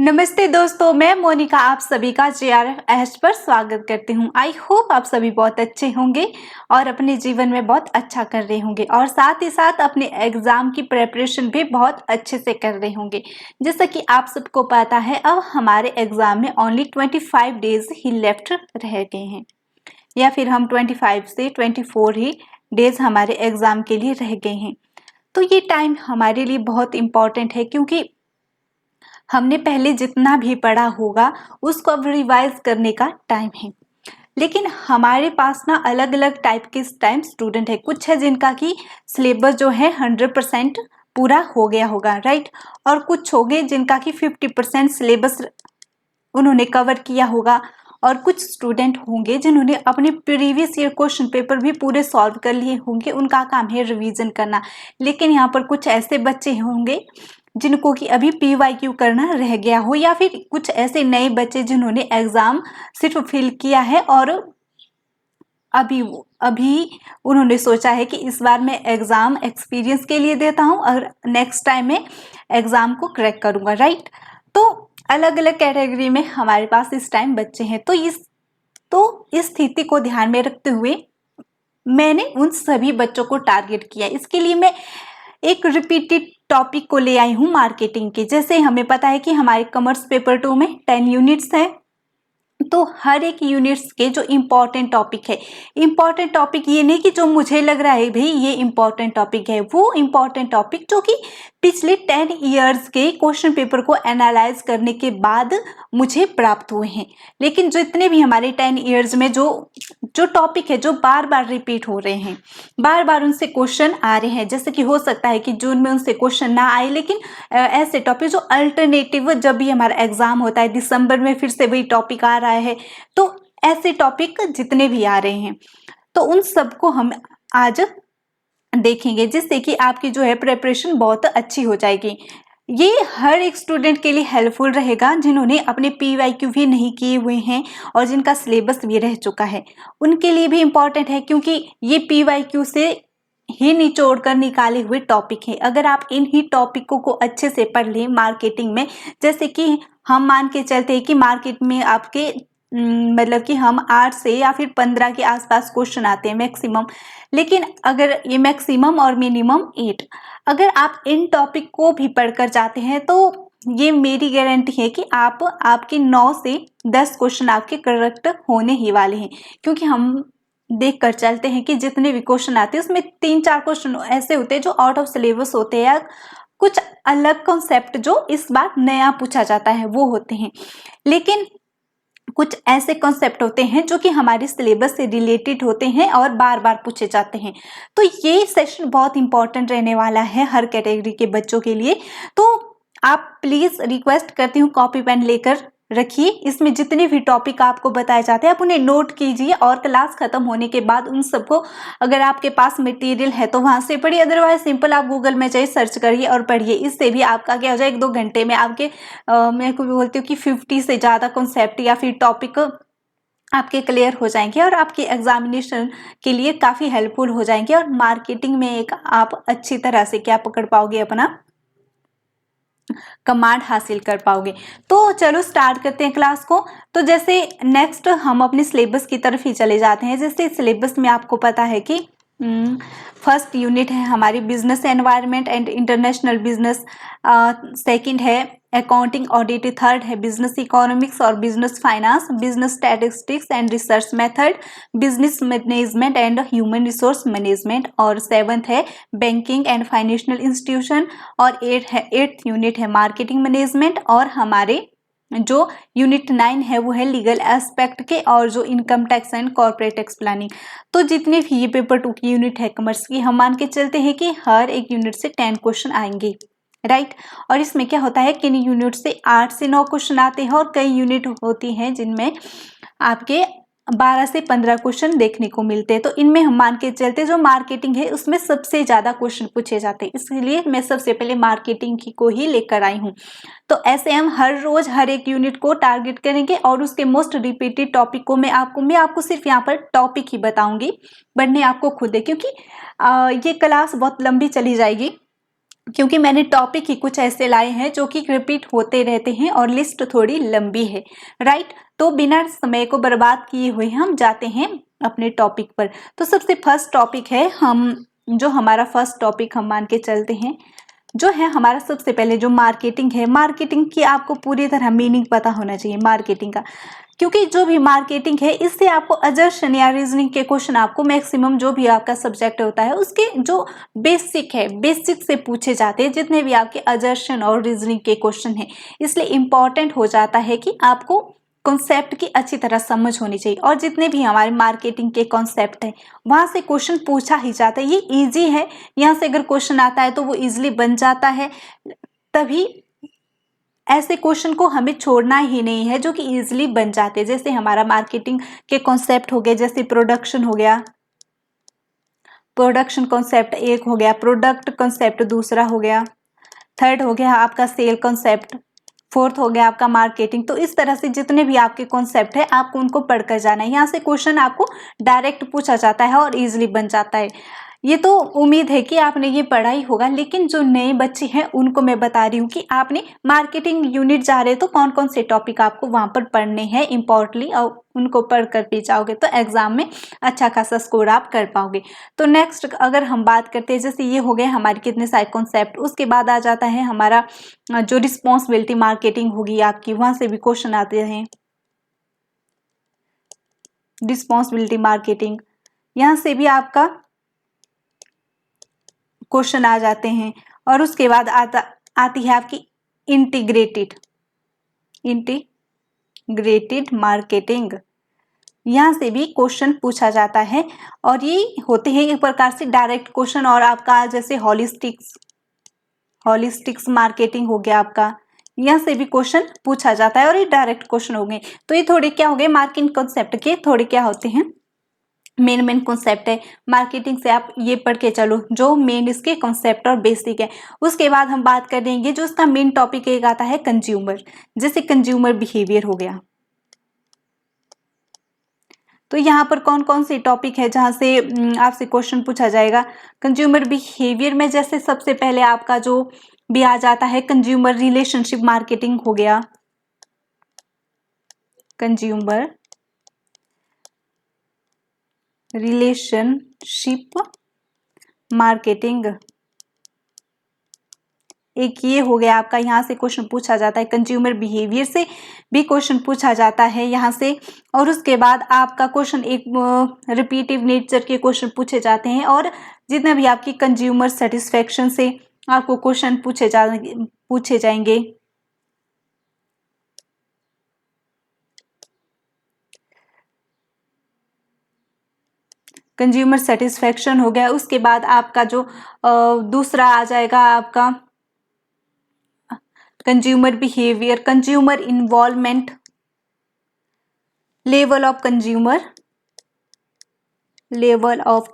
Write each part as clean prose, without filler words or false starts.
नमस्ते दोस्तों, मैं मोनिका आप सभी का JRF पर स्वागत करती हूँ। आई होप आप सभी बहुत अच्छे होंगे और अपने जीवन में बहुत अच्छा कर रहे होंगे और साथ ही साथ अपने एग्ज़ाम की प्रिपरेशन भी बहुत अच्छे से कर रहे होंगे। जैसा कि आप सबको पता है, अब हमारे एग्ज़ाम में ओनली 25 डेज ही लेफ्ट रह गए हैं, या फिर हम 25 से 24 ही डेज हमारे एग्ज़ाम के लिए रह गए हैं। तो ये टाइम हमारे लिए बहुत इम्पॉर्टेंट है, क्योंकि हमने पहले जितना भी पढ़ा होगा उसको अब रिवाइज करने का टाइम है। लेकिन हमारे पास ना अलग अलग टाइप के इस टाइम स्टूडेंट है। कुछ है जिनका कि सिलेबस जो है 100% पूरा हो गया होगा, राइट, और कुछ हो गए जिनका कि 50% सिलेबस उन्होंने कवर किया होगा, और कुछ स्टूडेंट होंगे जिन्होंने अपने प्रीवियस ईयर क्वेश्चन पेपर भी पूरे सॉल्व कर लिए होंगे। उनका काम है रिवीजन करना। लेकिन यहाँ पर कुछ ऐसे बच्चे होंगे जिनको कि अभी PYQ करना रह गया हो, या फिर कुछ ऐसे नए बच्चे जिन्होंने एग्ज़ाम सिर्फ फिल किया है और अभी अभी उन्होंने सोचा है कि इस बार मैं एग्ज़ाम एक्सपीरियंस के लिए देता हूँ और नेक्स्ट टाइम मैं एग्ज़ाम को क्रैक करूँगा, राइट। तो अलग अलग कैटेगरी में हमारे पास इस टाइम बच्चे हैं। तो इस स्थिति को ध्यान में रखते हुए मैंने उन सभी बच्चों को टारगेट किया। इसके लिए मैं एक रिपीटेड टॉपिक को ले आई हूँ, मार्केटिंग की। जैसे हमें पता है कि हमारे कॉमर्स पेपर 2 में 10 यूनिट्स हैं, तो हर एक यूनिट्स के जो इम्पोर्टेंट टॉपिक है, इम्पोर्टेंट टॉपिक ये नहीं कि जो मुझे लग रहा है भाई ये इम्पोर्टेंट टॉपिक है, वो इम्पोर्टेंट टॉपिक जो कि पिछले 10 ईयर्स के क्वेश्चन पेपर को एनालाइज करने के बाद मुझे प्राप्त हुए हैं। लेकिन जितने भी हमारे 10 ईयर्स में जो टॉपिक है जो बार बार रिपीट हो रहे हैं, बार बार उनसे क्वेश्चन आ रहे हैं, जैसे कि हो सकता है कि जून में उनसे क्वेश्चन ना आए, लेकिन ऐसे टॉपिक जो अल्टरनेटिव, जब भी हमारा एग्जाम होता है दिसंबर में फिर से वही टॉपिक आ रहा है, तो ऐसे टॉपिक जितने भी आ रहे हैं तो उन सबको हम आज देखेंगे, जिससे कि आपकी जो है प्रिपरेशन बहुत अच्छी हो जाएगी। ये हर एक स्टूडेंट के लिए हेल्पफुल रहेगा जिन्होंने अपने PYQ भी नहीं किए हुए हैं और जिनका सिलेबस भी रह चुका है, उनके लिए भी इम्पॉर्टेंट है, क्योंकि ये PYQ से ही निचोड़ कर निकाले हुए टॉपिक है। अगर आप इन ही टॉपिकों को अच्छे से पढ़ लें मार्केटिंग में, जैसे कि हम मान के चलते हैं कि मार्केट में आपके मतलब कि हम 8 से या फिर 15 के आसपास क्वेश्चन आते हैं मैक्सिमम, लेकिन अगर ये मैक्सिमम और मिनिमम 8, अगर आप इन टॉपिक को भी पढ़कर जाते हैं तो ये मेरी गारंटी है कि आपके 9 से 10 क्वेश्चन आपके करेक्ट होने ही वाले हैं। क्योंकि हम देख कर चलते हैं कि जितने भी क्वेश्चन आते हैं उसमें 3-4 क्वेश्चन ऐसे होते हैं जो आउट ऑफ सिलेबस होते हैं, या कुछ अलग कॉन्सेप्ट जो इस बार नया पूछा जाता है वो होते हैं। लेकिन कुछ ऐसे कॉन्सेप्ट होते हैं जो कि हमारे सिलेबस से रिलेटेड होते हैं और बार बार पूछे जाते हैं। तो ये सेशन बहुत इंपॉर्टेंट रहने वाला है हर कैटेगरी के बच्चों के लिए। तो आप प्लीज़ रिक्वेस्ट करती हूँ कॉपी पेन लेकर रखिए। इसमें जितने भी टॉपिक आपको बताए जाते हैं आप उन्हें नोट कीजिए, और क्लास खत्म होने के बाद उन सबको, अगर आपके पास मटेरियल है तो वहाँ से पढ़िए, अदरवाइज सिंपल आप गूगल में जाइए, सर्च करिए और पढ़िए। इससे भी आपका क्या हो जाए, 1-2 घंटे में आपके मैं को बोलती हूँ कि 50 से ज़्यादा कॉन्सेप्ट या फिर टॉपिक आपके क्लियर हो जाएंगे और आपके एग्जामिनेशन के लिए काफ़ी हेल्पफुल हो जाएंगे, और मार्केटिंग में एक आप अच्छी तरह से क्या पकड़ पाओगे, अपना कमांड हासिल कर पाओगे। तो चलो स्टार्ट करते हैं क्लास को। तो जैसे नेक्स्ट हम अपने सिलेबस की तरफ ही चले जाते हैं। जैसे सिलेबस में आपको पता है कि फर्स्ट यूनिट है हमारी business environment and international business, second है अकाउंटिंग ऑडिट, थर्ड है बिजनेस इकोनॉमिक्स और business finance, business statistics and research method, business management and human resource management, और सेवंथ है बैंकिंग एंड फाइनेंशियल इंस्टीट्यूशन, और eighth unit है marketing management, और हमारे जो यूनिट 9 है वो है लीगल एस्पेक्ट के, और जो income tax and corporate tax planning. तो जितने भी ये पेपर 2 की यूनिट है कॉमर्स की, हम मान के चलते हैं कि हर एक यूनिट से 10 क्वेश्चन आएंगे, राइट। और इसमें क्या होता है, किन यूनिट से 8 से 9 क्वेश्चन आते हैं, और कई यूनिट होती हैं जिनमें आपके 12 से 15 क्वेश्चन देखने को मिलते हैं। तो इनमें हम मान के चलते जो मार्केटिंग है उसमें सबसे ज़्यादा क्वेश्चन पूछे जाते हैं, इसलिए मैं सबसे पहले मार्केटिंग की को ही लेकर आई हूँ। तो ऐसे हम हर रोज हर एक यूनिट को टारगेट करेंगे, और उसके मोस्ट रिपीटेड टॉपिक को मैं आपको सिर्फ यहाँ पर टॉपिक ही बताऊंगी, पढ़ने आपको खुद है, क्योंकि ये क्लास बहुत लंबी चली जाएगी। क्योंकि मैंने टॉपिक ही कुछ ऐसे लाए हैं जो कि रिपीट होते रहते हैं और लिस्ट थोड़ी लंबी है, राइट। तो बिना समय को बर्बाद किए हुए हम जाते हैं अपने टॉपिक पर। तो सबसे फर्स्ट टॉपिक है, हमारा फर्स्ट टॉपिक हम मान के चलते हैं, जो है हमारा सबसे पहले जो मार्केटिंग है। मार्केटिंग की आपको पूरी तरह मीनिंग पता होना चाहिए मार्केटिंग का, क्योंकि जो भी मार्केटिंग है इससे आपको अजर्शन या रीजनिंग के क्वेश्चन आपको मैक्सिमम जो भी आपका सब्जेक्ट होता है उसके जो बेसिक है, बेसिक से पूछे जाते हैं जितने भी आपके अजर्शन और रीजनिंग के क्वेश्चन हैं। इसलिए इम्पॉर्टेंट हो जाता है कि आपको कॉन्सेप्ट की अच्छी तरह समझ होनी चाहिए, और जितने भी हमारे मार्केटिंग के कॉन्सेप्ट हैं वहां से क्वेश्चन पूछा ही जाता है। ये इजी है, यहाँ से अगर क्वेश्चन आता है तो वो इजीली बन जाता है। तभी ऐसे क्वेश्चन को हमें छोड़ना ही नहीं है जो कि इजीली बन जाते हैं। जैसे हमारा मार्केटिंग के कॉन्सेप्ट हो गए, जैसे प्रोडक्शन हो गया, प्रोडक्शन कॉन्सेप्ट एक हो गया, प्रोडक्ट कॉन्सेप्ट दूसरा हो गया, थर्ड हो गया आपका सेल कॉन्सेप्ट, फोर्थ हो गया आपका मार्केटिंग। तो इस तरह से जितने भी आपके कॉन्सेप्ट है आपको उनको पढ़कर जाना है। यहाँ से क्वेश्चन आपको डायरेक्ट पूछा जाता है और इजीली बन जाता है। ये तो उम्मीद है कि आपने ये पढ़ा ही होगा, लेकिन जो नए बच्चे हैं उनको मैं बता रही हूँ कि आपने मार्केटिंग यूनिट जा रहे हैं तो कौन कौन से टॉपिक आपको वहां पर पढ़ने हैं इम्पोर्टेंटली, और उनको पढ़ कर भी जाओगे तो एग्जाम में अच्छा खासा स्कोर आप कर पाओगे। तो नेक्स्ट अगर हम बात करते हैं, जैसे ये हो गए हमारे कितने सारे कॉन्सेप्ट, उसके बाद आ जाता है हमारा जो रिस्पॉन्सिबिलिटी मार्केटिंग होगी आपकी, वहां से भी क्वेश्चन आते हैं। रिस्पॉन्सिबिलिटी मार्केटिंग, यहाँ से भी आपका क्वेश्चन आ जाते हैं। और उसके बाद आती है आपकी इंटीग्रेटेड मार्केटिंग, यहाँ से भी क्वेश्चन पूछा जाता है। और ये होते हैं एक प्रकार से डायरेक्ट क्वेश्चन, और आपका जैसे हॉलिस्टिक्स मार्केटिंग हो गया आपका, यहाँ से भी क्वेश्चन पूछा जाता है और ये डायरेक्ट क्वेश्चन हो गए। तो ये थोड़े क्या हो गए मार्केटिंग कॉन्सेप्ट के, थोड़े क्या होते हैं मेन कॉन्सेप्ट है मार्केटिंग से। आप ये पढ़ के चलो जो मेन इसके कॉन्सेप्ट और बेसिक है। उसके बाद हम बात कर देंगे जो इसका मेन टॉपिक एक आता है कंज्यूमर, जैसे कंज्यूमर बिहेवियर हो गया। तो यहाँ पर कौन कौन से टॉपिक है जहाँ से आपसे क्वेश्चन पूछा जाएगा कंज्यूमर बिहेवियर में। जैसे सबसे पहले आपका जो भी आ जाता है कंज्यूमर रिलेशनशिप मार्केटिंग हो गया, कंज्यूमर रिलेशनशिप मार्केटिंग एक ये हो गया आपका। यहाँ से क्वेश्चन पूछा जाता है, कंज्यूमर बिहेवियर से भी क्वेश्चन पूछा जाता है यहाँ से। और उसके बाद आपका क्वेश्चन एक रिपीटिव नेचर के क्वेश्चन पूछे जाते हैं, और जितना भी आपकी कंज्यूमर सेटिस्फेक्शन से आपको क्वेश्चन पूछे जाएंगे। कंज्यूमर सेटिस्फेक्शन हो गया। उसके बाद आपका जो दूसरा आ जाएगा आपका consumer behaviour, consumer involvement, level of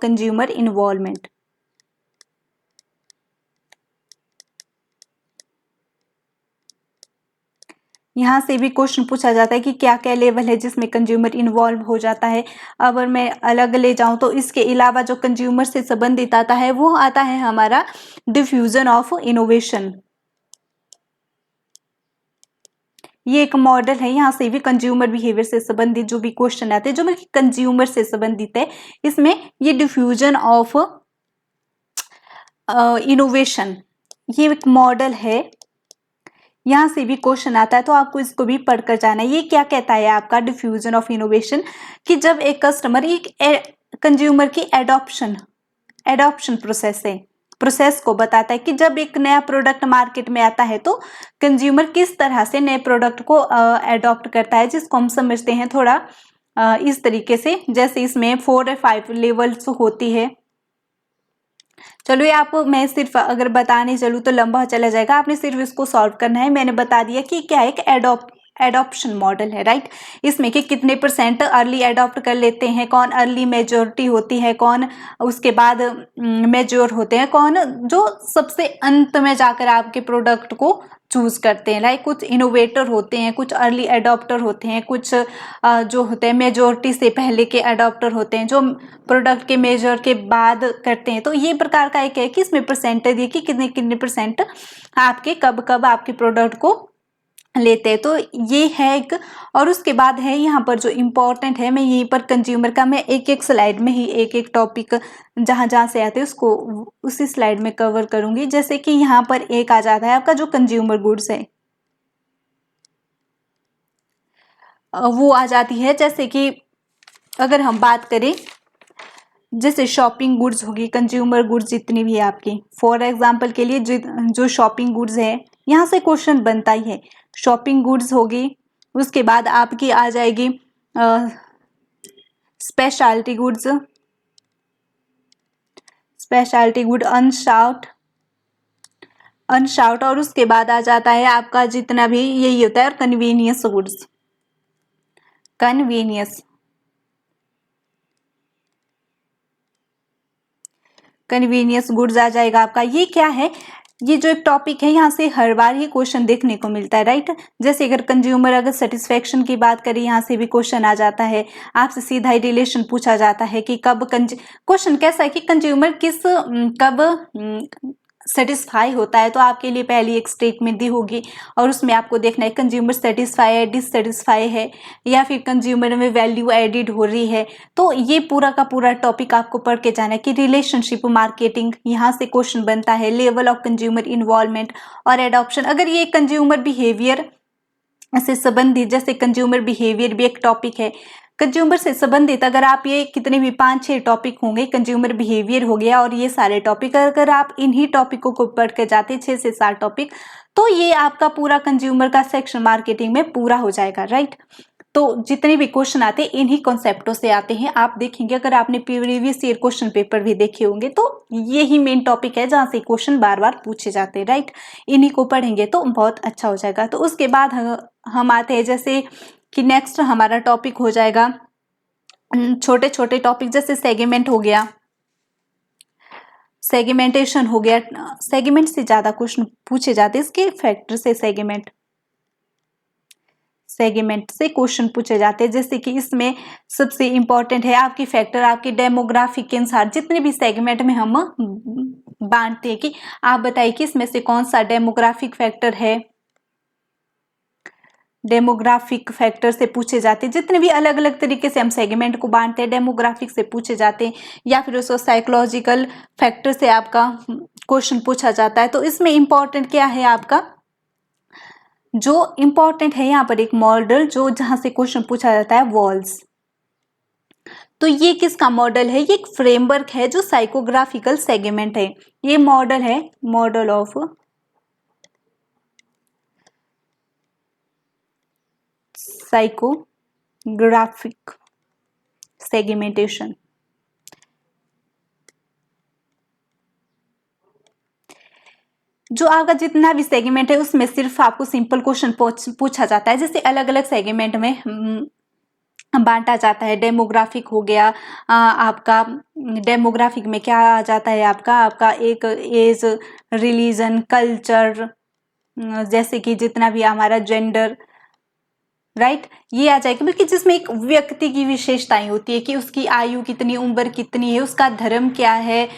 consumer involvement. यहाँ से भी क्वेश्चन पूछा जाता है कि क्या क्या लेवल है जिसमें कंज्यूमर इन्वॉल्व हो जाता है। अगर मैं अलग ले जाऊं तो इसके अलावा जो कंज्यूमर से संबंधित आता है वो आता है हमारा डिफ्यूजन ऑफ इनोवेशन। ये एक मॉडल है, यहाँ से भी कंज्यूमर बिहेवियर से संबंधित जो भी क्वेश्चन आते हैं जो मेरे कंज्यूमर से संबंधित है, इसमें ये डिफ्यूजन ऑफ इनोवेशन ये एक मॉडल है, यहाँ से भी क्वेश्चन आता है। तो आपको इसको भी पढ़कर जाना है। ये क्या कहता है आपका डिफ्यूजन ऑफ इनोवेशन, कि जब एक कस्टमर एक कंज्यूमर की एडॉप्शन प्रोसेस को बताता है कि जब एक नया प्रोडक्ट मार्केट में आता है तो कंज्यूमर किस तरह से नए प्रोडक्ट को एडॉप्ट करता है, जिसको हम समझते हैं थोड़ा इस तरीके से। जैसे इसमें 4 या 5 लेवल्स होती है। चलो ये आपको मैं सिर्फ अगर बताने चलूँ तो लंबा चला जाएगा, आपने सिर्फ इसको सॉल्व करना है। मैंने बता दिया कि क्या एक एडॉप्शन मॉडल है, राइट। इसमें कि कितने % अर्ली एडॉप्ट कर लेते हैं, कौन अर्ली मेजोरिटी होती है, कौन उसके बाद मेच्योर होते हैं, कौन जो सबसे अंत में जाकर आपके प्रोडक्ट को चूज करते हैं। लाइक कुछ इनोवेटर होते हैं, कुछ अर्ली एडॉप्टर होते हैं, कुछ जो होते हैं मेजोरिटी से पहले के एडॉप्टर होते हैं जो प्रोडक्ट के मेजर के बाद करते हैं। तो ये प्रकार का एक है कि इसमें परसेंटेज है कि कितने कितने परसेंट आपके कब कब आपके प्रोडक्ट को लेते हैं। तो ये है एक। और उसके बाद है यहाँ पर जो इम्पोर्टेंट है, मैं यहीं पर कंज्यूमर का मैं एक एक स्लाइड में ही एक एक टॉपिक जहाँ जहाँ से आते हैं उसको उसी स्लाइड में कवर करूंगी। जैसे कि यहाँ पर एक आ जाता है आपका जो कंज्यूमर गुड्स है, वो आ जाती है। जैसे कि अगर हम बात करें जैसे शॉपिंग गुड्स होगी, कंज्यूमर गुड्स जितनी भी है आपकी, फॉर एग्जांपल के लिए जो शॉपिंग गुड्स है यहाँ से क्वेश्चन बनता ही है। शॉपिंग गुड्स होगी, उसके बाद आपकी आ जाएगी स्पेशलिटी गुड्स, स्पेशलिटी गुड, अनशाउट, और उसके बाद आ जाता है आपका जितना भी यही होता है कन्वीनियंस गुड्स, कन्वीनियंस गुड्स आ जाएगा आपका। ये क्या है, ये जो एक टॉपिक है यहाँ से हर बार ही क्वेश्चन देखने को मिलता है, राइट। जैसे अगर कंज्यूमर अगर सेटिस्फेक्शन की बात करें, यहाँ से भी क्वेश्चन आ जाता है, आपसे सीधा ही रिलेशन पूछा जाता है कि कब क्वेश्चन कैसा है कि कंज्यूमर कब सेटिस्फाई होता है। तो आपके लिए पहली एक स्टेटमेंट दी होगी और उसमें आपको देखना है कंज्यूमर सेटिस्फाई है, डिससेटिस्फाई है, या फिर कंज्यूमर में वैल्यू एडिड हो रही है। तो ये पूरा का पूरा टॉपिक आपको पढ़ के जाना है कि रिलेशनशिप मार्केटिंग, यहाँ से क्वेश्चन बनता है, लेवल ऑफ कंज्यूमर इन्वॉल्वमेंट और एडॉप्शन। अगर ये कंज्यूमर बिहेवियर से संबंधित, जैसे कंज्यूमर बिहेवियर भी एक टॉपिक है, कंज्यूमर से संबंधित अगर आप ये कितने भी 5-6 टॉपिक होंगे, कंज्यूमर बिहेवियर हो गया और ये सारे टॉपिक, अगर आप इन्हीं टॉपिकों को पढ़ के जाते 6 से 7 टॉपिक, तो ये आपका पूरा कंज्यूमर का सेक्शन मार्केटिंग में पूरा हो जाएगा, राइट। तो जितने भी क्वेश्चन आते हैं इन्हीं कॉन्सेप्टों से आते हैं। आप देखेंगे अगर आपने प्रीवियस ईयर क्वेश्चन पेपर भी देखे होंगे तो यही मेन टॉपिक है जहाँ से क्वेश्चन बार बार पूछे जाते हैं, राइट। इन्हीं को पढ़ेंगे तो बहुत अच्छा हो जाएगा। तो उसके बाद हम आते हैं जैसे कि नेक्स्ट हमारा टॉपिक हो जाएगा छोटे छोटे टॉपिक, जैसे सेगमेंट हो गया, सेगमेंटेशन हो गया। सेगमेंट से ज्यादा क्वेश्चन पूछे जाते हैं, इसके फैक्टर से सेगमेंट से क्वेश्चन पूछे जाते हैं। जैसे कि इसमें सबसे इंपॉर्टेंट है आपकी फैक्टर, आपकी डेमोग्राफिक के अनुसार जितने भी सेगमेंट में हम बांटते हैं कि आप बताइए कि इसमें से कौन सा डेमोग्राफिक फैक्टर है। डेमोग्राफिक फैक्टर से पूछे जाते हैं, जितने भी अलग अलग तरीके से हम सेगमेंट को बांटते हैं डेमोग्राफिक से पूछे जाते हैं, या फिर उसको साइकोलॉजिकल फैक्टर से आपका क्वेश्चन पूछा जाता है। तो इसमें इंपॉर्टेंट क्या है आपका, जो इंपॉर्टेंट है यहाँ पर एक मॉडल जो जहां से क्वेश्चन पूछा जाता है, वॉल्स। तो ये किसका मॉडल है, ये एक फ्रेमवर्क है जो साइकोग्राफिकल सेगमेंट है। ये मॉडल है, मॉडल ऑफ साइकोग्राफिक सेगमेंटेशन। जो आपका जितना भी सेगमेंट है उसमें सिर्फ आपको सिंपल क्वेश्चन पूछा जाता है। जैसे अलग अलग सेगमेंट में बांटा जाता है। डेमोग्राफिक हो गया आपका, डेमोग्राफिक में क्या आ जाता है आपका एक एज, रिलीजन, कल्चर, जैसे कि जितना भी हमारा जेंडर, राइट, ये आ जाएगा। बल्कि जिसमें एक व्यक्ति की विशेषताएं होती है कि उसकी आयु कितनी, उम्र कितनी है, उसका धर्म क्या है,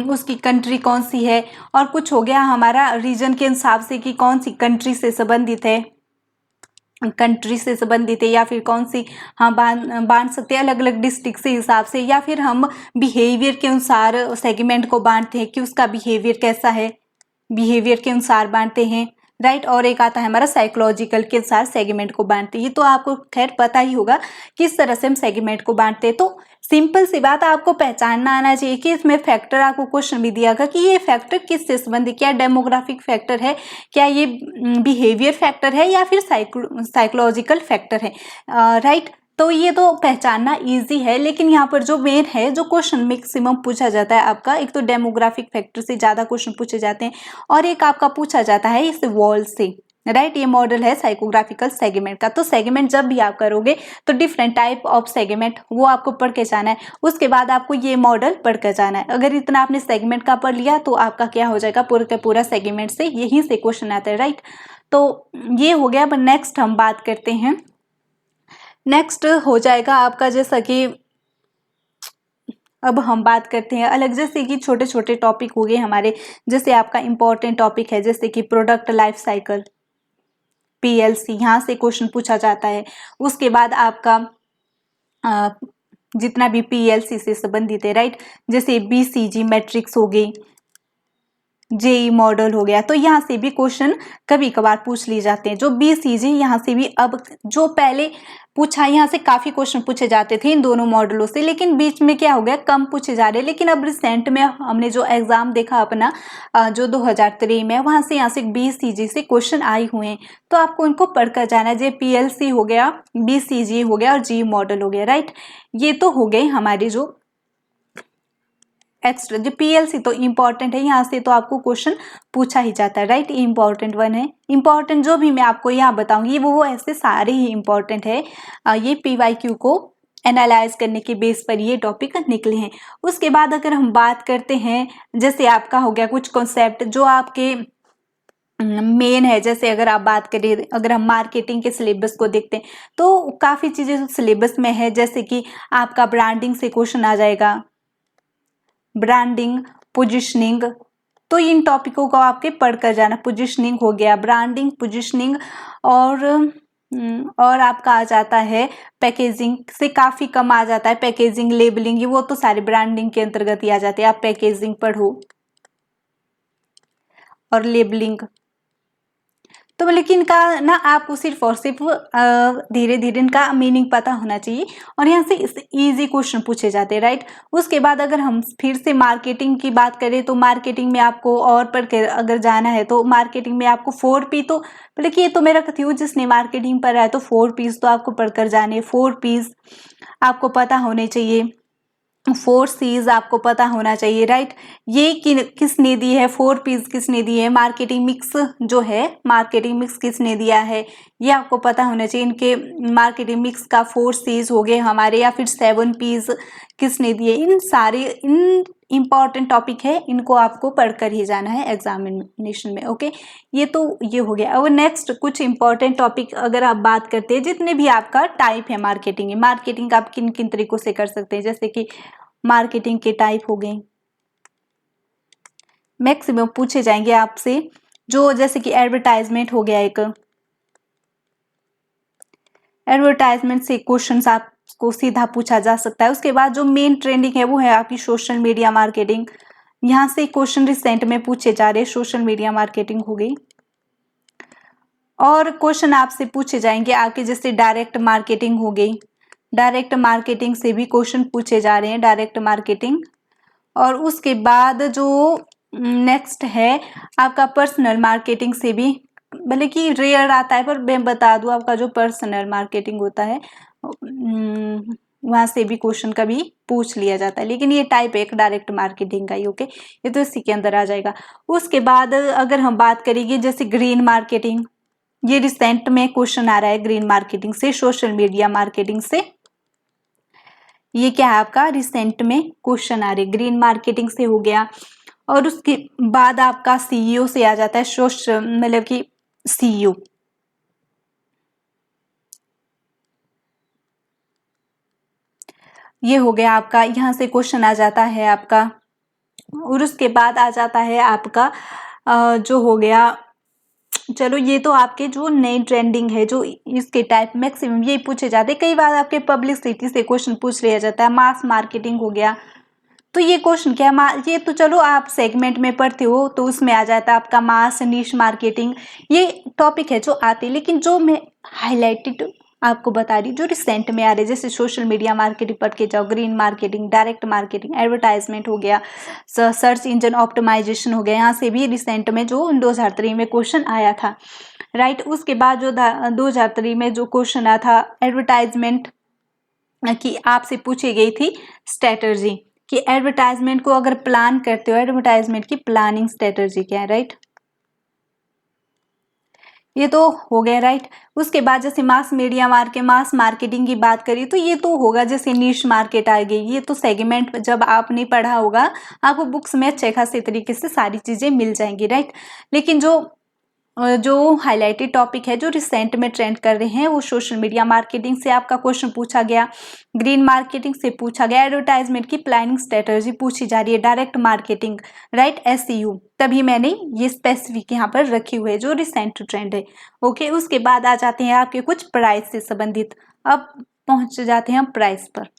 उसकी कंट्री कौन सी है, और कुछ हो गया हमारा रीजन के हिसाब से कि कौन सी कंट्री से संबंधित है, या फिर कौन सी हम बांट सकते हैं अलग अलग डिस्ट्रिक्ट से हिसाब से, या फिर हम बिहेवियर के अनुसार सेगमेंट को बांटते हैं कि उसका बिहेवियर कैसा है, बिहेवियर के अनुसार बांटते हैं, राइट। और एक आता है हमारा साइकोलॉजिकल के अनुसार सेगमेंट को बांटते हैं। तो आपको खैर पता ही होगा किस तरह से हम सेगमेंट को बांटते हैं। तो सिंपल सी बात आपको पहचानना आना चाहिए कि इसमें फैक्टर आपको क्वेश्चन भी दिया गया कि ये फैक्टर किससे संबंधित, क्या डेमोग्राफिक फैक्टर है, क्या ये बिहेवियर फैक्टर है, या फिर साइकोलॉजिकल फैक्टर है, राइट। तो ये तो पहचानना इजी है, लेकिन यहाँ पर जो मेन है, जो क्वेश्चन मैक्सिमम पूछा जाता है आपका, एक तो डेमोग्राफिक फैक्टर से ज्यादा क्वेश्चन पूछे जाते हैं और एक आपका पूछा जाता है इस वॉल से, राइट। ये मॉडल है साइकोग्राफिकल सेगमेंट का। तो सेगमेंट जब भी आप करोगे तो डिफरेंट टाइप ऑफ सेगमेंट वो आपको पढ़ के जाना है, उसके बाद आपको ये मॉडल पढ़ के जाना है। अगर इतना आपने सेगमेंट का पढ़ लिया तो आपका क्या हो जाएगा, पूरा का पूरा सेगमेंट से यहीं से क्वेश्चन आता है, राइट। तो ये हो गया। अब नेक्स्ट हम बात करते हैं, नेक्स्ट हो जाएगा आपका जैसा कि अब हम बात करते हैं अलग, जैसे कि छोटे छोटे टॉपिक हो गए हमारे, जैसे आपका इम्पोर्टेंट टॉपिक है जैसे कि प्रोडक्ट लाइफ साइकिल, पीएलसी, यहाँ से क्वेश्चन पूछा जाता है। उसके बाद आपका जितना भी पीएलसी से संबंधित है, राइट, जैसे बीसीजी मैट्रिक्स हो गई, जेई मॉडल हो गया, तो यहाँ से भी क्वेश्चन कभी कभार पूछ लिए जाते हैं। जो बीसीजी यहाँ से भी, अब जो पहले पूछा यहाँ से काफी क्वेश्चन पूछे जाते थे इन दोनों मॉडलों से, लेकिन बीच में क्या हो गया, कम पूछे जा रहे हैं। लेकिन अब रिसेंट में हमने जो एग्जाम देखा अपना जो 2023 में, वहां से यहाँ से बीसीजी से क्वेश्चन आए हुए हैं, तो आपको इनको पढ़कर जाना है। जो पीएलसी हो गया, बीसीजी हो गया और जी मॉडल हो गया, राइट। ये तो हो गए हमारे जो एक्स्ट्रा, जो पीएलसी तो इम्पॉर्टेंट है, यहाँ से तो आपको क्वेश्चन पूछा ही जाता है, राइट। इम्पॉर्टेंट वन है, इम्पॉर्टेंट जो भी मैं आपको यहाँ बताऊंगी वो ऐसे सारे ही इम्पॉर्टेंट है। ये पीवाईक्यू को एनालाइज करने के बेस पर ये टॉपिक निकले हैं। उसके बाद अगर हम बात करते हैं, जैसे आपका हो गया कुछ कॉन्सेप्ट जो आपके मेन है, जैसे अगर आप बात करें, अगर हम मार्केटिंग के सिलेबस को देखते हैं तो काफ़ी चीज़ें सिलेबस में है, जैसे कि आपका ब्रांडिंग से क्वेश्चन आ जाएगा, ब्रांडिंग, पोजिशनिंग, तो इन टॉपिकों को आपके पढ़कर जाना। पोजिशनिंग हो गया, ब्रांडिंग, पोजिशनिंग, और आपका आ जाता है पैकेजिंग से काफ़ी कम आ जाता है, पैकेजिंग, लेबलिंग, ये वो तो सारे ब्रांडिंग के अंतर्गत ही आ जाते हैं। आप पैकेजिंग पढ़ो और लेबलिंग, तो लेकिन इनका ना आपको सिर्फ और सिर्फ धीरे धीरे इनका मीनिंग पता होना चाहिए, और यहाँ से इजी क्वेश्चन पूछे जाते हैं, राइट। उसके बाद अगर हम फिर से मार्केटिंग की बात करें तो मार्केटिंग में आपको और पढ़ कर अगर जाना है तो मार्केटिंग में आपको 4P, तो लेकिन ये तो मेरा कथी जिसने मार्केटिंग पढ़ा है तो 4Ps तो आपको पढ़कर जाने, 4Ps आपको पता होने चाहिए, 4Cs आपको पता होना चाहिए, राइट। ये किसने दी है, 4Ps किसने दी है, मार्केटिंग मिक्स जो है, मार्केटिंग मिक्स किसने दिया है, ये आपको पता होना चाहिए। इनके मार्केटिंग मिक्स का 4Cs हो गए हमारे, या फिर 7Ps किसने दिए। इन सारे इन इम्पॉर्टेंट टॉपिक है, इनको आपको पढ़कर ही जाना है एग्जामिनेशन में, ओके। ये तो ये हो गया। अब नेक्स्ट कुछ इम्पॉर्टेंट टॉपिक अगर आप बात करते हैं, जितने भी आपका टाइप है मार्केटिंग, मार्केटिंग आप किन किन तरीकों से कर सकते हैं, जैसे कि मार्केटिंग के टाइप हो गए, मैक्सिमम पूछे जाएंगे आपसे, जो जैसे कि एडवर्टाइजमेंट हो गया, एक एडवर्टाइजमेंट से क्वेश्चंस आपको सीधा पूछा जा सकता है। उसके बाद जो मेन ट्रेंडिंग है वो है आपकी सोशल मीडिया मार्केटिंग, यहाँ से क्वेश्चन रिसेंट में पूछे जा रहे हैं, सोशल मीडिया मार्केटिंग हो गई। और क्वेश्चन आपसे पूछे जाएंगे आगे, जैसे डायरेक्ट मार्केटिंग हो गई, डायरेक्ट मार्केटिंग से भी क्वेश्चन पूछे जा रहे हैं, डायरेक्ट मार्केटिंग। और उसके बाद जो नेक्स्ट है आपका पर्सनल मार्केटिंग से भी, भले कि रेयर आता है पर मैं बता दूं, आपका जो पर्सनल मार्केटिंग होता है वहां से भी क्वेश्चन कभी पूछ लिया जाता है, लेकिन ये टाइप एक डायरेक्ट मार्केटिंग का ही, ओके, ये तो इसी के अंदर आ जाएगा। उसके बाद अगर हम बात करेंगे जैसे ग्रीन मार्केटिंग, ये रिसेंट में क्वेश्चन आ रहा है ग्रीन मार्केटिंग से, सोशल मीडिया मार्केटिंग से, ये क्या है आपका रिसेंट में क्वेश्चन आ रहे, ग्रीन मार्केटिंग से हो गया। और उसके बाद आपका सीईओ से आ जाता है, सोशल मतलब कि सीईओ, ये हो गया आपका, यहाँ से क्वेश्चन आ जाता है आपका। और उसके बाद आ जाता है आपका जो हो गया, चलो ये तो आपके जो नई ट्रेंडिंग है, जो इसके टाइप मैक्सिमम यही पूछे जाते हैं। कई बार आपके पब्लिसिटी से क्वेश्चन पूछ लिया जाता है, मास मार्केटिंग हो गया, तो ये क्वेश्चन क्या ये तो चलो आप सेगमेंट में पढ़ते हो तो उसमें आ जाता है आपका मास नीश मार्केटिंग, ये टॉपिक है जो आते, लेकिन जो मैं हाईलाइटेड आपको बता रही जो रिसेंट में आ रहे, जैसे सोशल मीडिया मार्केटिंग पढ़ के जाओ, green marketing, direct marketing, advertisement हो गया, सर्च इंजन ऑप्टिमाइजेशन हो गया, यहाँ से भी रिसेंट में जो 2003 में क्वेश्चन आया था, राइट। उसके बाद जो 2003 में जो क्वेश्चन आया था एडवर्टाइजमेंट की, आपसे पूछी गई थी स्ट्रेटर्जी कि एडवर्टाइजमेंट को अगर प्लान करते हो, एडवर्टाइजमेंट की प्लानिंग स्ट्रेटर्जी क्या है, राइट, ये तो हो गया, राइट। उसके बाद जैसे मास मीडिया मास मार्केटिंग की बात करी तो ये तो होगा जैसे नीश मार्केट आ गई, ये तो सेगमेंट जब आपने पढ़ा होगा आपको बुक्स में अच्छे खासे तरीके से सारी चीजें मिल जाएंगी, राइट। लेकिन जो जो हाईलाइटेड टॉपिक है जो रिसेंट में ट्रेंड कर रहे हैं वो सोशल मीडिया मार्केटिंग से आपका क्वेश्चन पूछा गया, ग्रीन मार्केटिंग से पूछा गया, एडवर्टाइजमेंट की प्लानिंग स्ट्रेटजी पूछी जा रही है, डायरेक्ट मार्केटिंग, राइट, एसईयू, तभी मैंने ये स्पेसिफिक यहाँ पर रखी हुई है जो रिसेंट ट्रेंड है। ओके, उसके बाद आ जाते हैं आपके कुछ प्राइस से संबंधित। अब पहुंच जाते हैं हम प्राइस पर।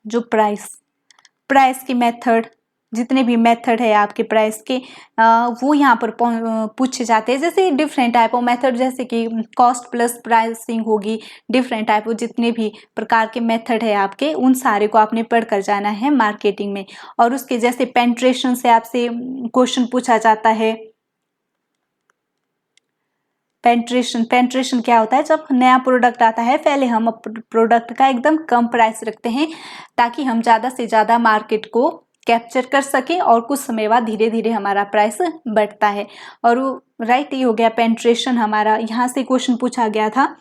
जो प्राइस की मेथड, जितने भी मेथड है आपके प्राइस के वो यहाँ पर पूछे जाते हैं। जैसे डिफरेंट टाइप ऑफ मेथड, जैसे कि कॉस्ट प्लस प्राइसिंग होगी, डिफरेंट टाइप ऑफ जितने भी प्रकार के मेथड है आपके, उन सारे को आपने पढ़ कर जाना है मार्केटिंग में। और उसके जैसे पेनिट्रेशन से आपसे क्वेश्चन पूछा जाता है। पेनिट्रेशन क्या होता है? जब नया प्रोडक्ट आता है पहले हम प्रोडक्ट का एकदम कम प्राइस रखते हैं ताकि हम ज़्यादा से ज़्यादा मार्केट को कैप्चर कर सके और कुछ समय बाद धीरे धीरे हमारा प्राइस बढ़ता है। और राइट, ये हो गया पेनिट्रेशन हमारा, यहाँ से क्वेश्चन पूछा गया था।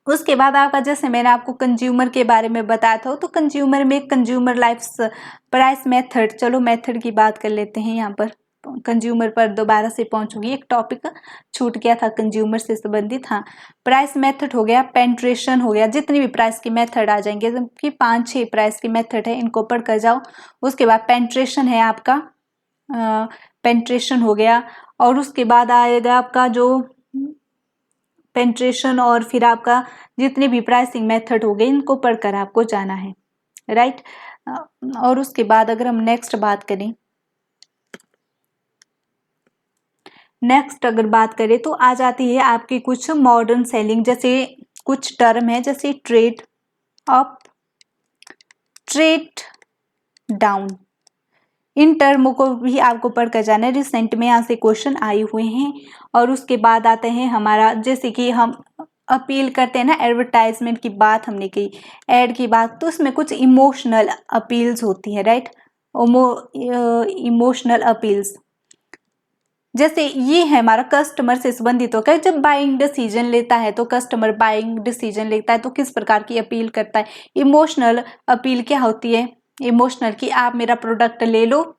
उसके बाद आपका, जैसे मैंने आपको कंज्यूमर के बारे में बताया था, तो कंज्यूमर में कंज्यूमर लाइफ प्राइस मेथड, चलो मेथड की बात कर लेते हैं। यहाँ पर कंज्यूमर पर दोबारा से पहुंचूंगी, एक टॉपिक छूट गया था कंज्यूमर से संबंधित। हाँ, प्राइस मेथड हो गया, पेनिट्रेशन हो गया, जितनी भी प्राइस की मेथड आ जाएंगे, जबकि 5-6 प्राइस की मेथड है, इनको पढ़ कर जाओ। उसके बाद पेनिट्रेशन है आपका, पेनिट्रेशन हो गया। और उसके बाद आएगा आपका जो पेनिट्रेशन, और फिर आपका जितने भी प्राइसिंग मेथड हो गए, इनको पढ़कर आपको जाना है, राइट। और उसके बाद अगर हम नेक्स्ट अगर बात करें तो आ जाती है आपकी कुछ मॉडर्न सेलिंग, जैसे कुछ टर्म है, जैसे ट्रेड अप, ट्रेड डाउन, इन टर्मों को भी आपको पढ़ कर जाना है। रिसेंट में यहाँ से क्वेश्चन आए हुए हैं। और उसके बाद आते हैं हमारा, जैसे कि हम अपील करते हैं ना, एडवर्टाइजमेंट की बात हमने की, एड की बात, तो उसमें कुछ इमोशनल अपील्स होती है, राइट, इमोशनल अपील्स। जैसे ये है हमारा कस्टमर से संबंधित होकर, जब बाइंग डिसीजन लेता है तो कस्टमर बाइंग डिसीजन लेता है तो किस प्रकार की अपील करता है। इमोशनल अपील क्या होती है? इमोशनल कि आप मेरा प्रोडक्ट ले लो,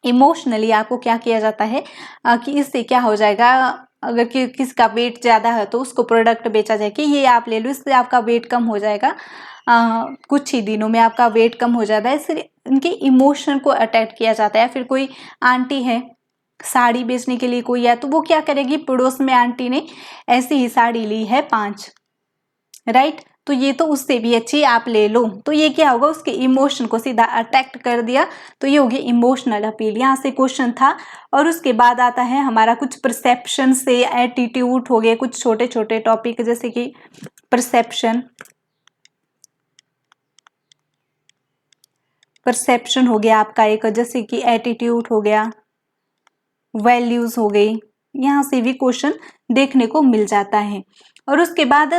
इमोशनली आपको क्या किया जाता है कि इससे क्या हो जाएगा, अगर किसी का वेट ज़्यादा है तो उसको प्रोडक्ट बेचा जाए कि ये आप ले लो, इससे आपका वेट कम हो जाएगा, कुछ ही दिनों में आपका वेट कम हो जाता है। इसलिए उनके इमोशन को अटैक किया जाता है। फिर कोई आंटी है, साड़ी बेचने के लिए कोई है, तो वो क्या करेगी, पड़ोस में आंटी ने ऐसी ही साड़ी ली है 5, राइट, तो ये तो उससे भी अच्छी आप ले लो, तो ये क्या होगा, उसके इमोशन को सीधा अटैक्ट कर दिया, तो ये होगी इमोशनल अपील। यहाँ से क्वेश्चन था। और उसके बाद आता है हमारा कुछ परसेप्शन से एटीट्यूड हो गए, कुछ छोटे छोटे टॉपिक, जैसे कि परसेप्शन हो गया आपका एक, जैसे कि एटीट्यूड हो गया, वैल्यूज हो गई, यहाँ से भी क्वेश्चन देखने को मिल जाता है। और उसके बाद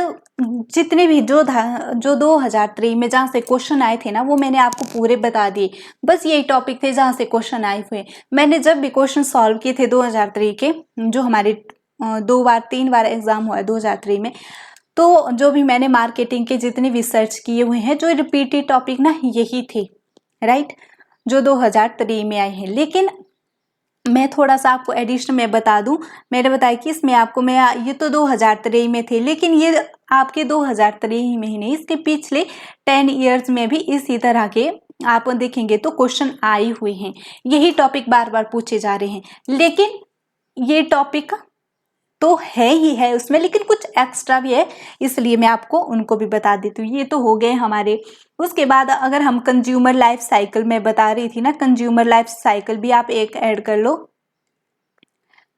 जितने भी जो 2003 में जहाँ से क्वेश्चन आए थे ना, वो मैंने आपको पूरे बता दिए। बस यही टॉपिक थे जहाँ से क्वेश्चन आए हुए। मैंने जब भी क्वेश्चन सॉल्व किए थे 2003 के, जो हमारे 3 बार एग्जाम हुआ है 2003 में, तो जो भी मैंने मार्केटिंग के जितने भी सर्च किए हुए हैं, जो रिपीटेड टॉपिक ना यही थे, राइट, जो 2003 में आए हैं। लेकिन मैं थोड़ा सा आपको एडिशन में बता दूं, मैंने बताया कि इसमें आपको ये तो 2003 में थे, लेकिन ये आपके 2003 में ही नहीं, इसके पिछले 10 ईयर्स में भी इसी तरह के आप देखेंगे तो क्वेश्चन आए हुए हैं। यही टॉपिक बार बार पूछे जा रहे हैं, लेकिन ये टॉपिक तो है ही है उसमें, लेकिन कुछ एक्स्ट्रा भी है, इसलिए मैं आपको उनको भी बता देती हूँ। ये तो हो गए हमारे। उसके बाद अगर हम कंज्यूमर लाइफ साइकिल में बता रही थी ना, कंज्यूमर लाइफ साइकिल भी आप एक ऐड कर लो,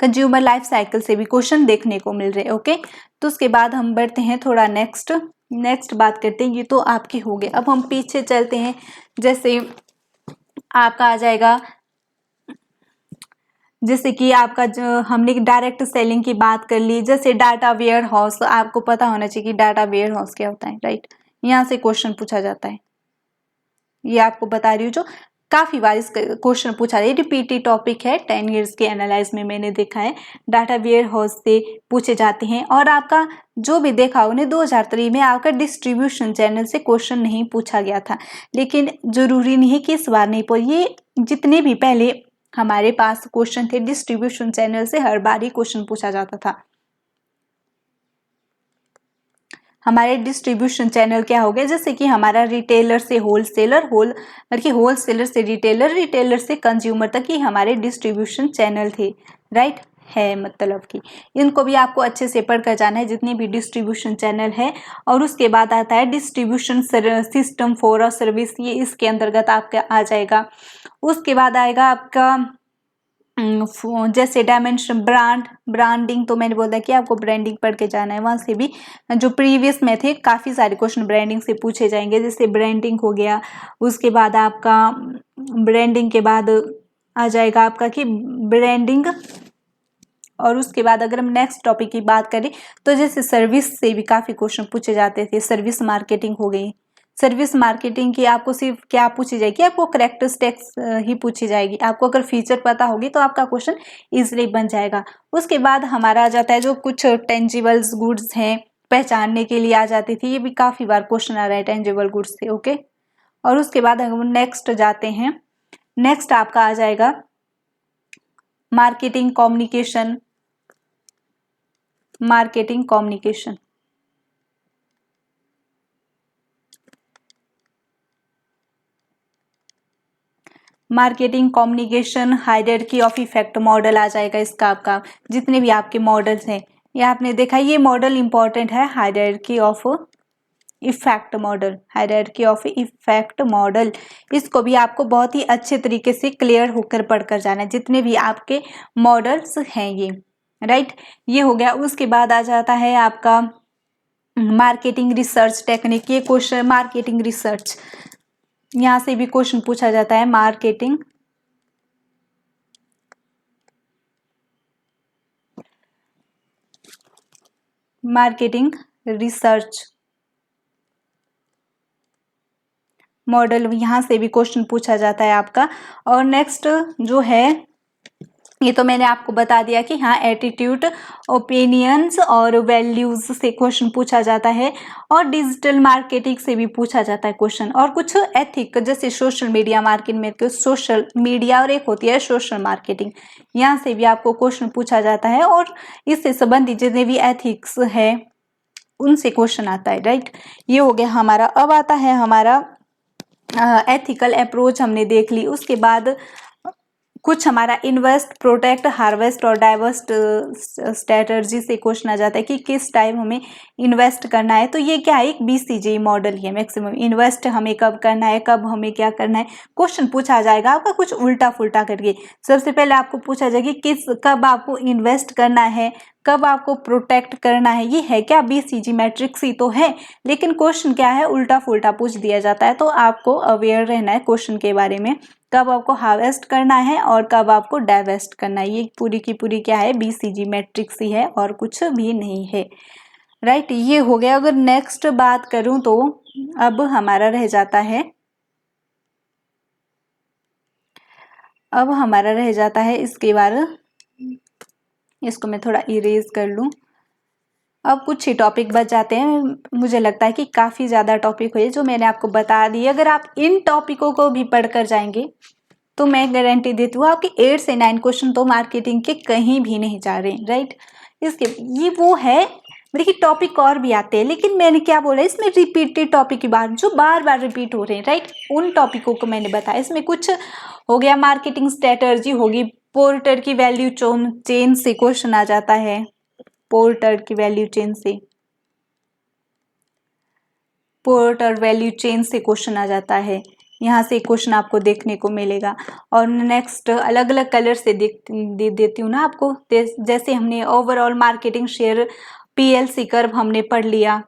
कंज्यूमर लाइफ साइकिल से भी क्वेश्चन देखने को मिल रहे। ओके, तो उसके बाद हम बढ़ते हैं थोड़ा नेक्स्ट बात करते हैं। ये तो आपके हो गए। अब हम पीछे चलते हैं, जैसे आपका आ जाएगा, जैसे कि आपका जो हमने डायरेक्ट सेलिंग की बात कर ली, जैसे डाटा वेयर हाउस, आपको पता होना चाहिए कि डाटा वेयर हाउस क्या होता है, राइट, यहाँ से क्वेश्चन पूछा जाता है। ये आपको बता रही हूँ, जो काफी बार इस क्वेश्चन पूछा जाए, रिपीटेड टॉपिक है, 10 ईयर्स के एनालाइज में मैंने देखा है, डाटा वेयर हाउस से पूछे जाते हैं। और आपका जो भी देखा उन्हें 2003 में आपका डिस्ट्रीब्यूशन चैनल से क्वेश्चन नहीं पूछा गया था, लेकिन जरूरी नहीं है कि इस बार नहीं ये जितने भी पहले हमारे पास क्वेश्चन थे डिस्ट्रीब्यूशन चैनल से, हर बार ही क्वेश्चन पूछा जाता था। हमारे डिस्ट्रीब्यूशन चैनल क्या हो गए, जैसे कि हमारा रिटेलर से होलसेलर, होलसेलर से रिटेलर, रिटेलर से कंज्यूमर तक ही हमारे डिस्ट्रीब्यूशन चैनल थे, राइट है, मतलब कि इनको भी आपको अच्छे से पढ़ कर जाना है, जितने भी डिस्ट्रीब्यूशन चैनल है। और उसके बाद आता है distribution system for a service, ये इसके अंतर्गत आपका आ जाएगा। उसके बाद आएगा आपका जैसे डायमेंशन ब्रांडिंग, तो मैंने बोला कि आपको ब्रांडिंग पढ़ के जाना है। वहां से भी जो प्रीवियस में थे काफ़ी सारे क्वेश्चन ब्रांडिंग से पूछे जाएंगे, जैसे ब्रांडिंग हो गया। उसके बाद आपका ब्रांडिंग के बाद आ जाएगा आपका कि ब्रांडिंग, और उसके बाद अगर हम नेक्स्ट टॉपिक की बात करें तो जैसे सर्विस से भी काफ़ी क्वेश्चन पूछे जाते थे। सर्विस मार्केटिंग हो गई, सर्विस मार्केटिंग की आपको सिर्फ क्या पूछी जाएगी, आपको कैरेक्टरिस्टिक्स ही पूछी जाएगी। आपको अगर फीचर पता होगी तो आपका क्वेश्चन इजीली बन जाएगा। उसके बाद हमारा आ जाता है जो कुछ टेंजिबल्स गुड्स हैं, पहचानने के लिए आ जाती थी, ये भी काफ़ी बार क्वेश्चन आ रहा है टेंजिबल गुड्स से, ओके। और उसके बाद हम नेक्स्ट जाते हैं, नेक्स्ट आपका आ जाएगा marketing communication, marketing communication. Marketing communication hierarchy of effect model आ जाएगा इसका। आपका जितने भी आपके मॉडल्स हैं, ये आपने देखा, ये मॉडल इंपॉर्टेंट है, hierarchy of effect model, hierarchy of effect model. इसको भी आपको बहुत ही अच्छे तरीके से क्लियर होकर पढ़कर जाना है, जितने भी आपके मॉडल्स हैं ये, राइट। ये हो गया। उसके बाद आ जाता है आपका मार्केटिंग रिसर्च टेक्निक। ये क्वेश्चन मार्केटिंग रिसर्च, यहाँ से भी क्वेश्चन पूछा जाता है। मार्केटिंग रिसर्च मॉडल, यहाँ से भी क्वेश्चन पूछा जाता है आपका। और नेक्स्ट जो है, ये तो मैंने आपको बता दिया कि हाँ, एटीट्यूड, ओपिनियंस और वैल्यूज से क्वेश्चन पूछा जाता है। और डिजिटल मार्केटिंग से भी पूछा जाता है क्वेश्चन। और कुछ एथिक, जैसे सोशल मीडिया मार्केटिंग में सोशल मीडिया और एक होती है सोशल मार्केटिंग, यहाँ से भी आपको क्वेश्चन पूछा जाता है। और इससे संबंधित जितने भी एथिक्स है उनसे क्वेश्चन आता है, राइट। ये हो गया हमारा। अब आता है हमारा एथिकल अप्रोच, हमने देख ली। उसके बाद कुछ हमारा इन्वेस्ट, प्रोटेक्ट, हार्वेस्ट और डाइवर्स्ट स्ट्रेटजी से क्वेश्चन आ जाता है कि किस टाइम हमें इन्वेस्ट करना है। तो ये क्या है, एक BCG मॉडल है। मैक्सिमम इन्वेस्ट हमें कब करना है, कब हमें क्या करना है, क्वेश्चन पूछा जाएगा आपका कुछ उल्टा फुल्टा करके। सबसे पहले आपको पूछा जाएगा कि कब आपको इन्वेस्ट करना है, कब आपको प्रोटेक्ट करना है। ये है क्या, BCG मैट्रिक्स ही तो है, लेकिन क्वेश्चन क्या है, उल्टा फुल्टा पूछ दिया जाता है। तो आपको अवेयर रहना है क्वेश्चन के बारे में, कब आपको हार्वेस्ट करना है और कब आपको डाइवेस्ट करना है। ये पूरी की पूरी क्या है, BCG मैट्रिक्स ही है और कुछ भी नहीं है, राइट। ये हो गया। अगर नेक्स्ट बात करूं तो अब हमारा रह जाता है, इसके बाद इसको मैं थोड़ा इरेज कर लूं। अब कुछ ही टॉपिक बच जाते हैं। मुझे लगता है कि काफ़ी ज़्यादा टॉपिक हुए जो मैंने आपको बता दिए। अगर आप इन टॉपिकों को भी पढ़कर जाएंगे तो मैं गारंटी देती हूँ आपके 8 से 9 क्वेश्चन तो मार्केटिंग के कहीं भी नहीं जा रहे, राइट। इसके ये वो है, देखिए टॉपिक और भी आते हैं, लेकिन मैंने क्या बोला, इसमें रिपीटेड टॉपिक की बात जो बार बार रिपीट हो रहे हैं, राइट, उन टॉपिकों को मैंने बताया। इसमें कुछ हो गया, मार्केटिंग स्ट्रेटर्जी होगी, पोर्टर की वैल्यू चेन से क्वेश्चन आ जाता है, पोर्टर की वैल्यू चेन से, पोर्टर वैल्यू चेन से क्वेश्चन आ जाता है। यहाँ से क्वेश्चन आपको देखने को मिलेगा। और नेक्स्ट अलग अलग कलर से देती हूँ ना आपको, जैसे हमने overall marketing share PLC curve हमने पढ़ लिया।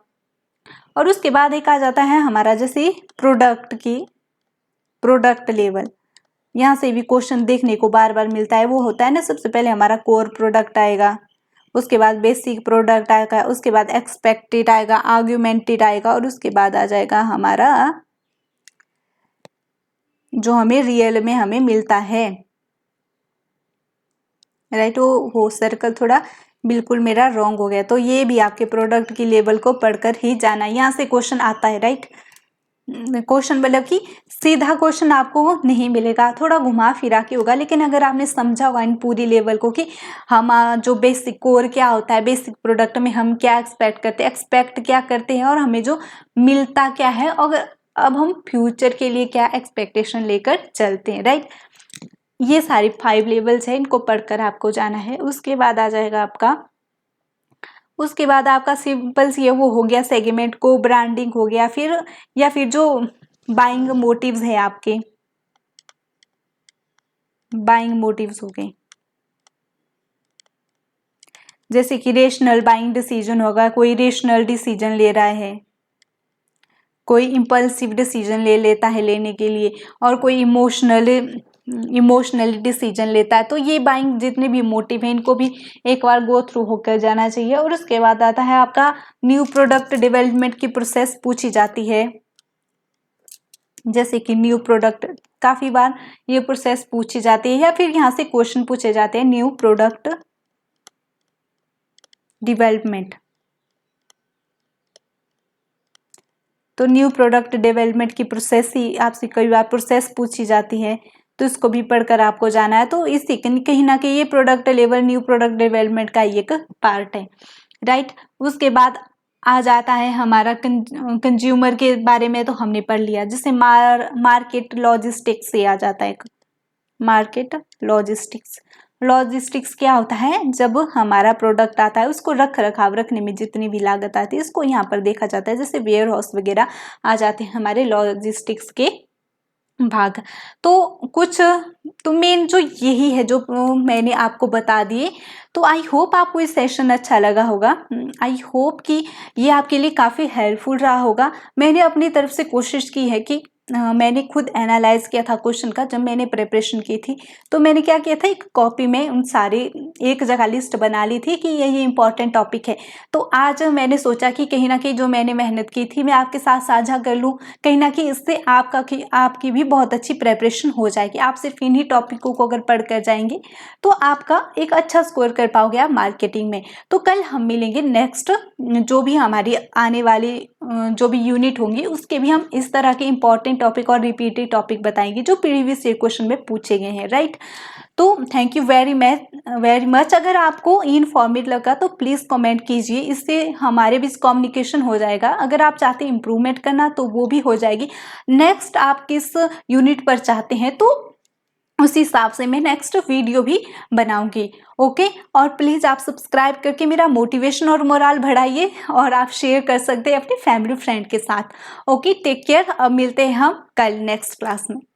और उसके बाद एक आ जाता है हमारा जैसे प्रोडक्ट लेवल, यहाँ से भी क्वेश्चन देखने को बार बार मिलता है। वो होता है ना, सबसे पहले हमारा कोर प्रोडक्ट आएगा, उसके बाद बेसिक प्रोडक्ट आएगा, उसके बाद एक्सपेक्टेड आएगा, आर्ग्यूमेंटेड आएगा, और उसके बाद आ जाएगा हमारा जो हमें रियल में हमें मिलता है, राइट। वो सर्कल थोड़ा बिल्कुल मेरा रॉन्ग हो गया। तो ये भी आपके प्रोडक्ट की लेवल को पढ़कर ही जाना, यहाँ से क्वेश्चन आता है, राइट। क्वेश्चन मतलब कि सीधा क्वेश्चन आपको वो नहीं मिलेगा, थोड़ा घुमा फिरा के होगा। लेकिन अगर आपने समझा हुआ इन पूरी लेवल को कि हम जो बेसिक कोर क्या होता है, बेसिक प्रोडक्ट में हम क्या एक्सपेक्ट क्या करते हैं और हमें जो मिलता क्या है, और अब हम फ्यूचर के लिए क्या एक्सपेक्टेशन लेकर चलते हैं, राइट। ये सारी 5 लेवल्स है, इनको पढ़कर आपको जाना है। उसके बाद आ जाएगा आपका सिंपल सी वो हो गया सेगमेंट को ब्रांडिंग हो गया, फिर या फिर जो बाइंग मोटिव्स है आपके, बाइंग मोटिव्स हो गए, जैसे कि रेशनल बाइंग डिसीजन होगा, कोई रेशनल डिसीजन ले रहा है, कोई इम्पल्सिव डिसीजन ले लेता है लेने के लिए, और कोई इमोशनली डिसीजन लेता है। तो ये बाइंग जितने भी मोटिव हैं इनको भी एक बार गो थ्रू होकर जाना चाहिए। और उसके बाद आता है आपका न्यू प्रोडक्ट डेवलपमेंट की प्रोसेस पूछी जाती है, जैसे कि न्यू प्रोडक्ट, काफी बार ये प्रोसेस पूछी जाती है, या फिर यहाँ से क्वेश्चन पूछे जाते हैं न्यू प्रोडक्ट डेवलपमेंट। तो न्यू प्रोडक्ट डेवलपमेंट की प्रोसेस ही आपसे कई बार प्रोसेस पूछी जाती है, तो इसको भी पढ़कर आपको जाना है। तो इसी कहीं ना कहीं ये product level new product development का एक पार्ट है, राइट। उसके बाद आ जाता है हमारा कंज्यूमर के बारे में, तो हमने पढ़ लिया, जिससे मार्केट लॉजिस्टिक्स से आ जाता है। मार्केट लॉजिस्टिक्स क्या होता है, जब हमारा प्रोडक्ट आता है उसको रखरखाव रखने में जितनी भी लागत आती है, इसको यहाँ पर देखा जाता है। जैसे वेयर हाउस वगैरह आ जाते हैं हमारे लॉजिस्टिक्स के भाग। तो मेन जो यही है जो मैंने आपको बता दिए। तो आई होप आपको ये सेशन अच्छा लगा होगा। आई होप कि ये आपके लिए काफ़ी हेल्पफुल रहा होगा। मैंने अपनी तरफ से कोशिश की है कि मैंने खुद एनालाइज किया था क्वेश्चन का, जब मैंने प्रिपरेशन की थी तो मैंने क्या किया था, एक कॉपी में उन सारे एक जगह लिस्ट बना ली थी कि ये इंपॉर्टेंट टॉपिक है। तो आज मैंने सोचा कि कहीं ना कहीं जो मैंने मेहनत की थी मैं आपके साथ साझा कर लूँ, कहीं ना कहीं इससे आपकी भी बहुत अच्छी प्रिपरेशन हो जाएगी। आप सिर्फ इन्हीं टॉपिकों को अगर पढ़ कर जाएंगे तो आपका एक अच्छा स्कोर कर पाओगे आप मार्केटिंग में। तो कल हम मिलेंगे नेक्स्ट, जो भी हमारी आने वाली जो भी यूनिट होंगी उसके भी हम इस तरह के इंपॉर्टेंट टॉपिक और रिपीटेड टॉपिक बताएंगे जो प्रीवियस ईयर क्वेश्चन में पूछे गए हैं, राइट। तो थैंक यू वेरी मच। अगर आपको इनफॉर्मेटिव लगा तो प्लीज़ कमेंट कीजिए, इससे हमारे बीच कम्युनिकेशन हो जाएगा। अगर आप चाहते हैं इम्प्रूवमेंट करना तो वो भी हो जाएगी। नेक्स्ट आप किस यूनिट पर चाहते हैं तो उस हिसाब से मैं नेक्स्ट वीडियो भी बनाऊंगी, ओके। और प्लीज़ आप सब्सक्राइब करके मेरा मोटिवेशन और मोराल बढ़ाइए, और आप शेयर कर सकते हैं अपने फैमिली फ्रेंड के साथ, ओके। Take care. अब मिलते हैं हम कल नेक्स्ट क्लास में।